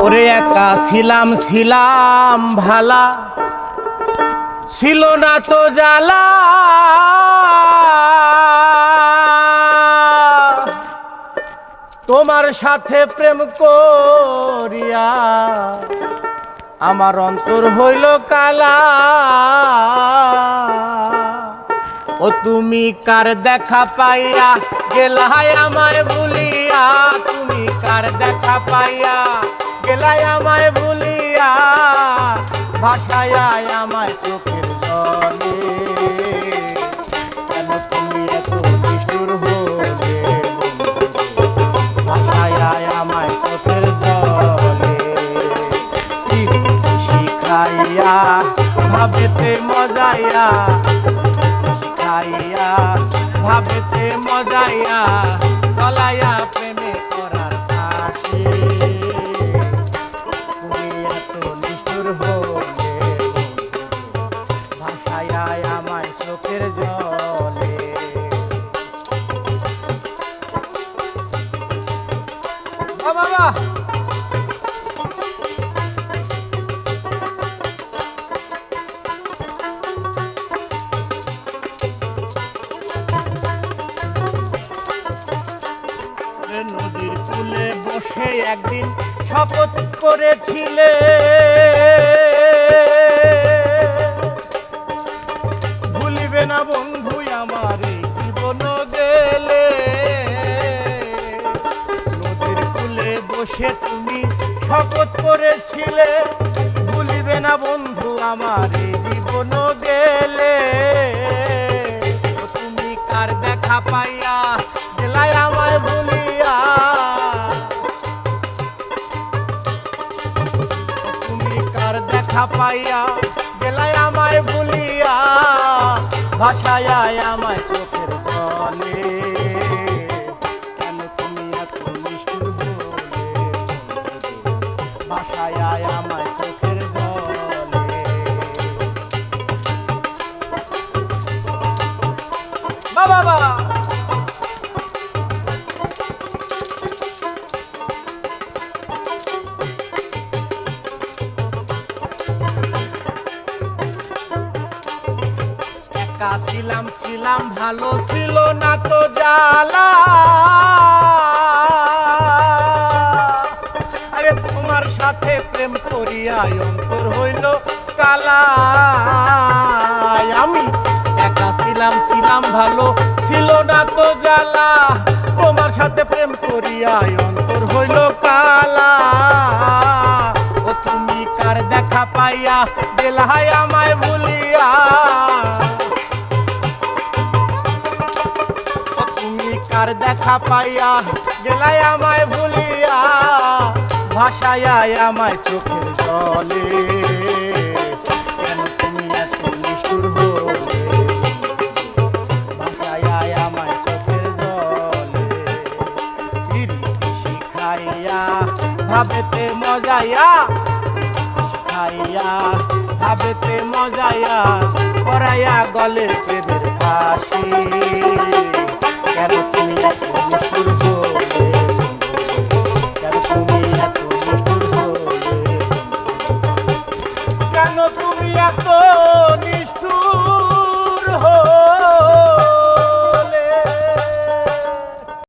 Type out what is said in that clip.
ওরে একা ছিলাম ছিলাম ভালা, ছিল না তো জ্বালা। তোমার সাথে প্রেম করিয়া আমার অন্তর হইল কালা। ও তুমি কার দেখা পাইয়া গেলাই আমায় ভুলিয়া, তুমি কার দেখা পাইয়া গেলাই আমায় ভুলিয়া, ভাষায় আমায় চোখের জলে। কেন তুমি এত নিষ্ঠুর হলে, ভাষায় আমায় চোখের জলে। শিখাইয়া ভাবেতে মজাইয়া, শিখাইয়া ভাবেতে মজাইয়া, তলাইয়া প্রেমে করার ফাঁসি। তুমি এত নিষ্ঠুর হলে, ভাষায় আমায় চোখের জলে। বাবা নদীর কূলে বসে একদিন শপথ করেছিলে, ভুলিবে না বন্ধু আমার এই জীবন গেলে। নদীর কূলে বসে তুমি শপথ করেছিলে, ভুলিবে না বন্ধু আমার এই জীবন গেলে। তুমি কার দেখা পাইয়া গেলাই আমায় ভুলিয়া, তুমি কার দেখা পাইয়া গেলাই আমায় ভুলিয়া, ভাষায় আমায় চোখের জলে। কেন তুমি এত নিষ্ঠুর হলে, ভাষায় আমায় চোখের জলে। বাবা ছিলাম ছিলাম ভালো, ছিল না তো জ্বালা। আরে তোমার সাথে প্রেম করিয়া অন্তর হইল কালা। আমি একা ছিলাম ছিলাম ভালো, ছিল না তো জ্বালা। তোমার সাথে প্রেম করিয়া অন্তর হইল কালা। ও তুমি কার দেখা পাইয়া গেলাই আমায় ভুলিয়া, কার দেখা পাইয়া গেলাই আমায় ভুলিয়া, ভাষায় আমায় চোখের জলে। কেন তুমি এত নিষ্ঠুর হলে, ভাষায় আমায় চোখের জলে। শিখাইয়া ভাবেতে মজাইয়া, শিখাইয়া ভাবেতে মজাইয়া, করাইয়া গলে প্রেমের ফাঁসি। কেন তুমি এত নিষ্ঠুর হলে,